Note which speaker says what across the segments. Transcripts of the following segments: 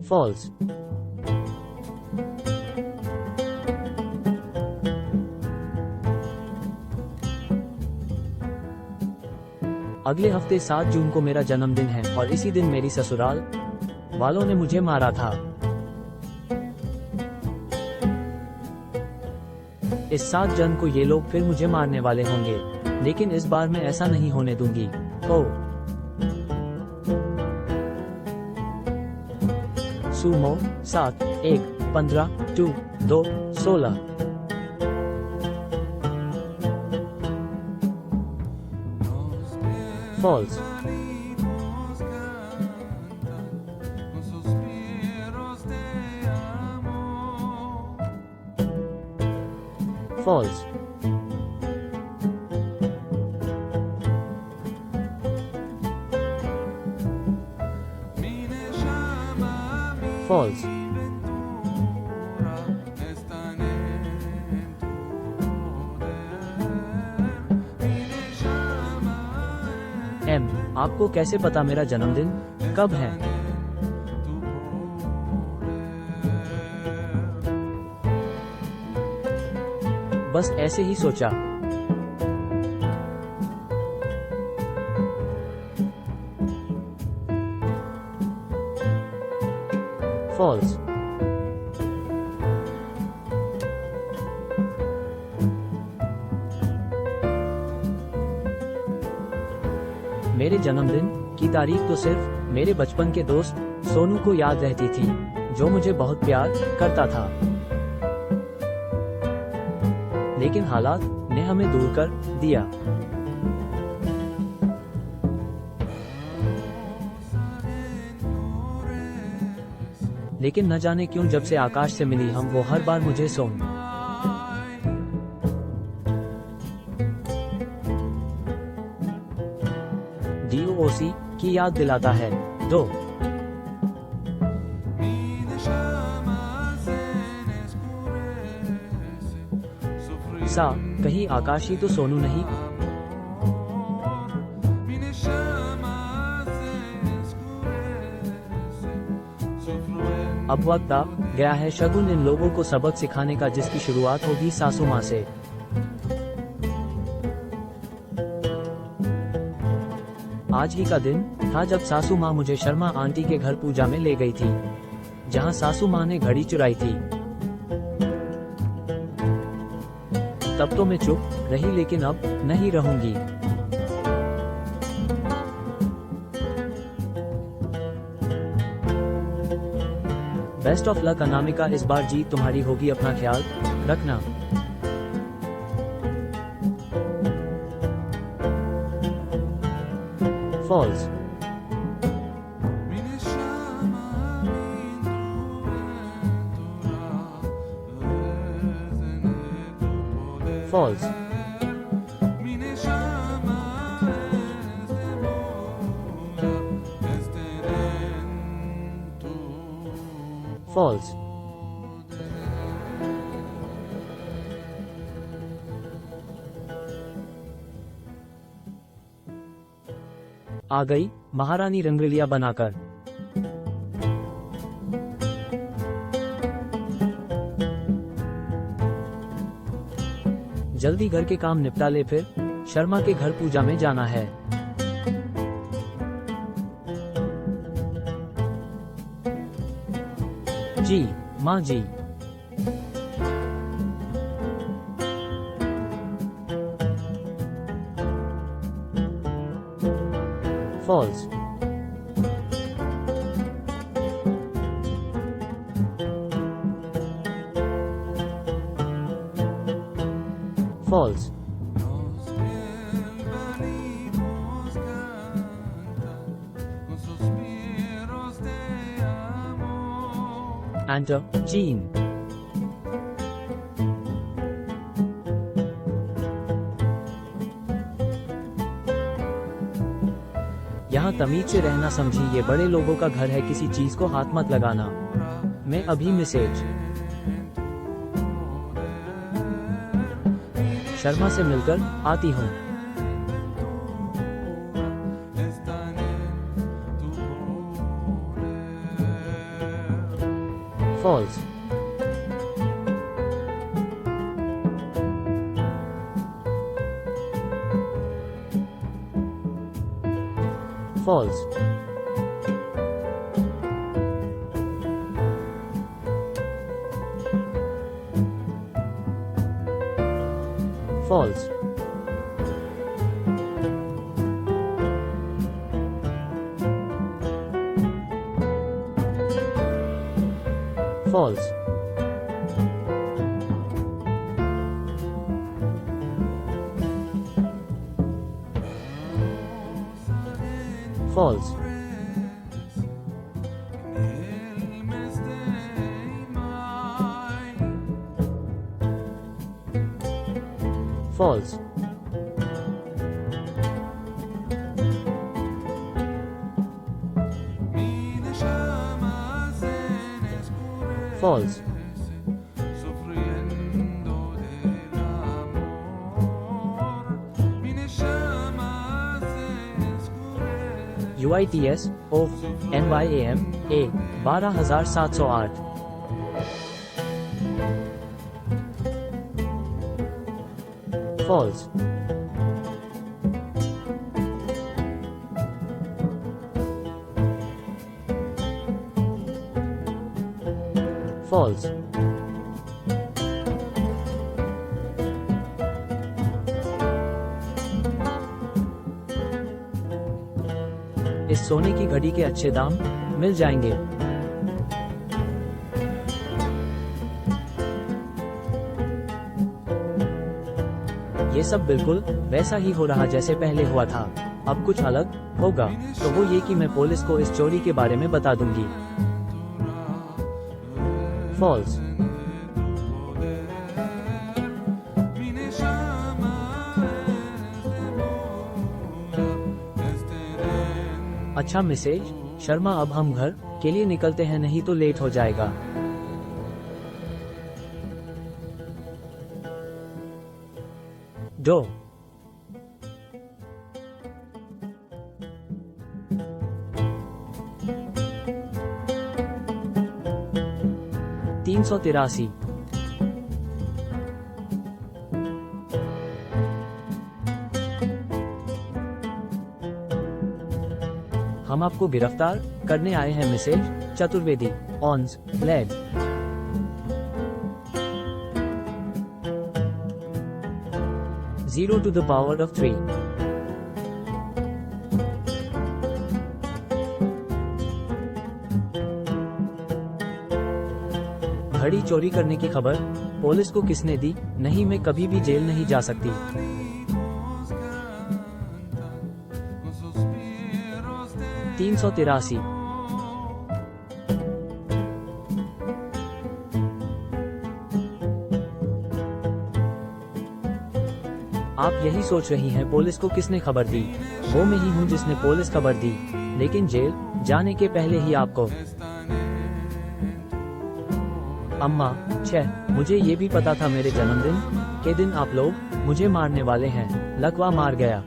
Speaker 1: False. अगले हफ्ते 7 जून को मेरा जन्मदिन है और इसी दिन मेरी ससुराल वालों ने मुझे मारा था। इस 7 जन को ये लोग फिर मुझे मारने वाले होंगे, लेकिन इस बार मैं ऐसा नहीं होने दूंगी। ओह। सुमो 7, 1, 15, 2, 2, 16। फॉल्स। फॉल्स। फॉल्स। एम, आपको कैसे पता मेरा जन्मदिन कब है? बस ऐसे ही सोचा। फॉल्स। मेरे जन्मदिन की तारीख तो सिर्फ मेरे बचपन के दोस्त सोनू को याद रहती थी, जो मुझे बहुत प्यार करता था। लेकिन हालात ने हमें दूर कर दिया। लेकिन न जाने क्यों जब से आकाश से मिली हम, वो हर बार मुझे सोनू DOOC की याद दिलाता है। 2 सा, कहीं आकाश ही तो सोनू नहीं? अब वक्त आ गया है शगुन इन लोगों को सबक सिखाने का, जिसकी शुरुआत होगी सासू माँ से। आज ही का दिन था जब सासू माँ मुझे शर्मा आंटी के घर पूजा में ले गई थी, जहाँ सासू माँ ने घड़ी चुराई थी। तब तो मैं चुप रही, लेकिन अब नहीं रहूंगी। बेस्ट ऑफ लक अनामिका, इस बार जीत तुम्हारी होगी, अपना ख्याल रखना। फॉल्स। फॉल्स। फॉल्स। आ गई महारानी रंगलिया बनाकर। जल्दी घर के काम निपटा ले, फिर शर्मा के घर पूजा में जाना है। जी माँ जी। फॉल्स। फॉल्स। Enter Jean. यहाँ तमीज से रहना समझी, ये बड़े लोगों का घर है, किसी चीज को हाथ मत लगाना। मैं अभी मैसेज शर्मा से मिलकर आती हूँ। false, false, false, false, false, false, false, UITS of NYAM A 12708 false, false, इस सोने की घड़ी के अच्छे दाम मिल जाएंगे। ये सब बिल्कुल वैसा ही हो रहा जैसे पहले हुआ था। अब कुछ अलग होगा तो वो ये कि मैं पुलिस को इस चोरी के बारे में बता दूंगी। फॉल्स, अच्छा मैसेज, शर्मा अब हम घर के लिए निकलते हैं, नहीं तो लेट हो जाएगा। डो 383 हम आपको गिरफ्तार करने आए हैं मिसेज चतुर्वेदी ऑन्स लेड। Zero to the power of 3. घड़ी चोरी करने की खबर पुलिस को किसने दी? नहीं, मैं कभी भी जेल नहीं जा सकती। 383 आप यही सोच रही हैं पुलिस को किसने खबर दी? वो मैं ही हूँ जिसने पुलिस खबर दी, लेकिन जेल जाने के पहले ही आपको। अम्मा, मुझे ये भी पता था मेरे जन्मदिन के दिन आप लोग मुझे मारने वाले हैं। लकवा मार गया।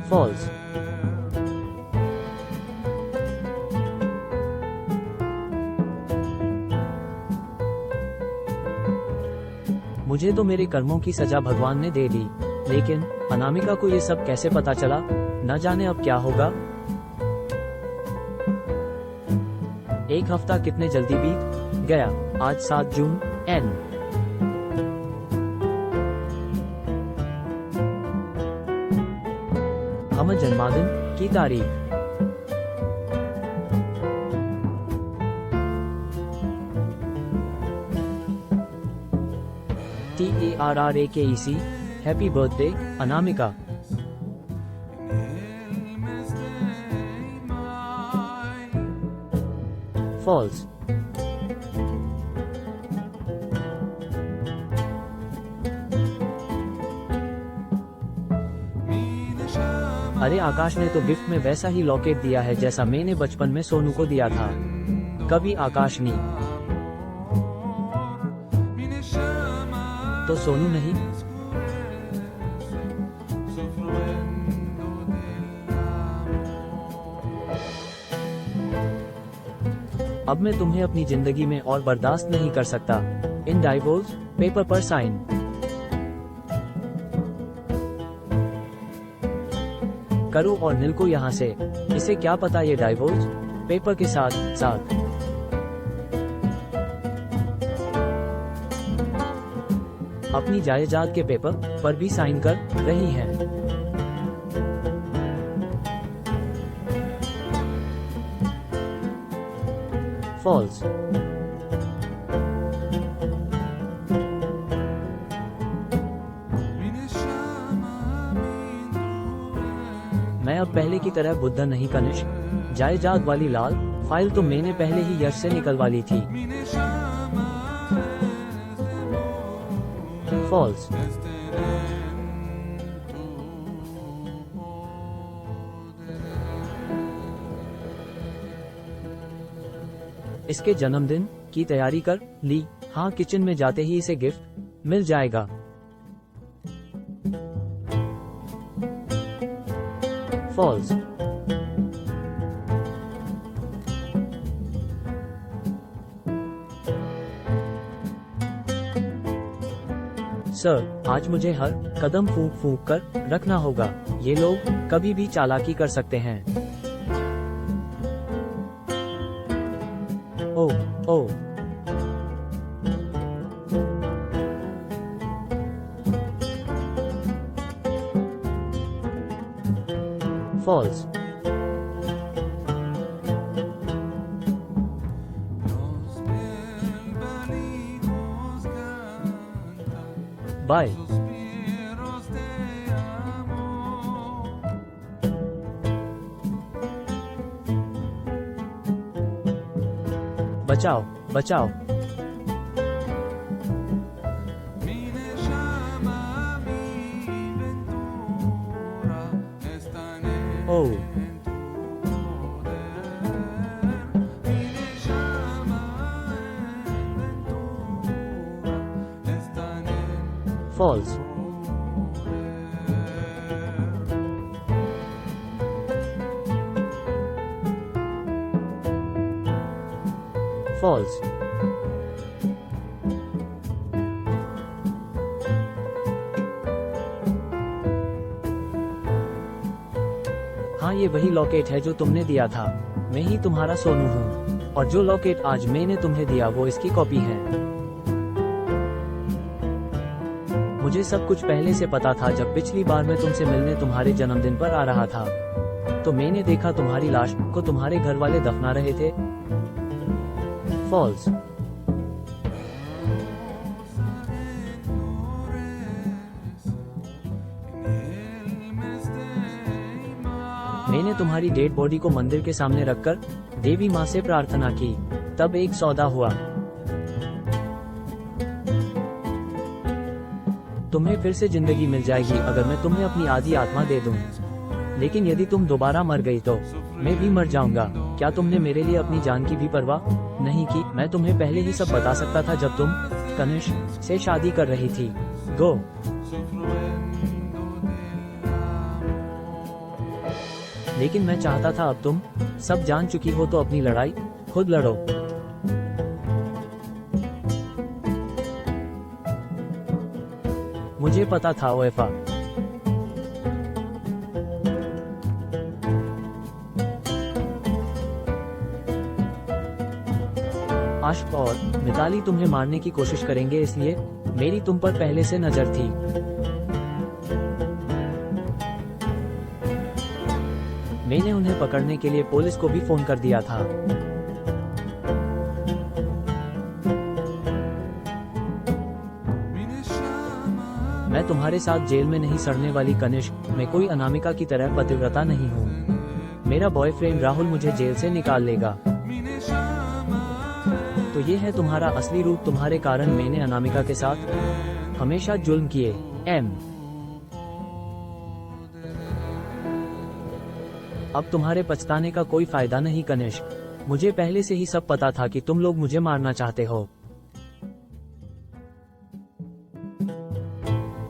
Speaker 1: फॉल्स, मुझे तो मेरे कर्मों की सजा भगवान ने दे दी, लेकिन अनामिका को ये सब कैसे पता चला? न जाने अब क्या होगा। एक हफ्ता कितने जल्दी बीत गया। आज 7 जून एन हमर जन्मदिन की तारीख। TARRAKEC happy birthday Anamika. फॉल्स, अरे आकाश ने तो गिफ्ट में वैसा ही लॉकेट दिया है जैसा मैंने बचपन में सोनू को दिया था। कभी आकाश नहीं तो सोनू नहीं। अब मैं तुम्हें अपनी जिंदगी में और बर्दाश्त नहीं कर सकता। इन डाइवोर्स पेपर पर साइन करो और नील को यहाँ से। इसे क्या पता ये डाइवोर्स पेपर के साथ साथ अपनी जायदाद के पेपर पर भी साइन कर रही है। फॉल्स। मैं अब पहले की तरह बुद्धा नहीं कनिष्क। जायदाद वाली लाल फाइल तो मैंने पहले ही यश से निकलवा ली थी। फॉल्स। इसके जन्मदिन की तैयारी कर ली। हाँ, किचन में जाते ही इसे गिफ्ट मिल जाएगा। फॉल्स। सर, आज मुझे हर कदम फूंक फूंक कर रखना होगा। ये लोग कभी भी चालाकी कर सकते हैं। ओ ओ फॉल्स। बाय। बचाओ बचाओ। ओ फॉल्स। फॉल्स। हाँ, ये वही लॉकेट है जो तुमने दिया था। मैं ही तुम्हारा सोनू हूँ और जो लॉकेट आज मैंने तुम्हें दिया वो इसकी कॉपी है। मुझे सब कुछ पहले से पता था। जब पिछली बार मैं तुमसे मिलने तुम्हारे जन्मदिन पर आ रहा था तो मैंने देखा तुम्हारी लाश को तुम्हारे घर वाले दफना रहे थे। फॉल्स। मैंने तुम्हारी डेड बॉडी को मंदिर के सामने रखकर देवी माँ से प्रार्थना की। तब एक सौदा हुआ। तुम्हें फिर से जिंदगी मिल जाएगी अगर मैं तुम्हें अपनी आधी आत्मा दे दूं। लेकिन यदि तुम दोबारा मर गई तो मैं भी मर जाऊंगा। क्या तुमने मेरे लिए अपनी जान की भी परवाह नहीं की? मैं तुम्हें पहले ही सब बता सकता था जब तुम कनिष्क से शादी कर रही थी। गो। लेकिन मैं चाहता था अब तुम सब जान चुकी हो तो अपनी लड़ाई खुद लड़ो। मुझे पता था ओएफा। आशिक और मिताली तुम्हें मारने की कोशिश करेंगे, इसलिए मेरी तुम पर पहले से नजर थी। मैंने उन्हें पकड़ने के लिए पुलिस को भी फोन कर दिया था। मैं तुम्हारे साथ जेल में नहीं सड़ने वाली कनिष्क। मैं कोई अनामिका की तरह पतिव्रता नहीं हूँ। मेरा बॉयफ्रेंड राहुल मुझे जेल से निकाल लेगा। तो ये है तुम्हारा असली रूप। तुम्हारे कारण मैंने अनामिका के साथ हमेशा जुल्म किए। अब तुम्हारे पछताने का कोई फायदा नहीं कनिष्क। मुझे पहले से ही सब पता था कि तुम लोग मुझे मारना चाहते हो।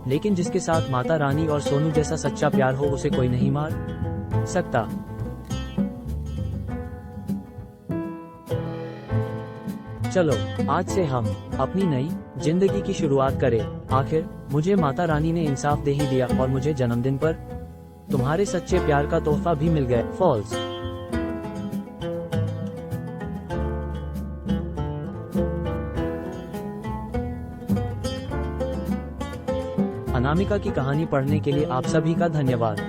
Speaker 1: लेकिन जिसके साथ माता रानी और सोनू जैसा सच्चा प्यार हो उसे कोई नहीं मार सकता। चलो आज से हम अपनी नई जिंदगी की शुरुआत करें। आखिर मुझे माता रानी ने इंसाफ दे ही दिया और मुझे जन्मदिन पर तुम्हारे सच्चे प्यार का तोहफा भी मिल गया। फॉल्स। अनामिका की कहानी पढ़ने के लिए आप सभी का धन्यवाद।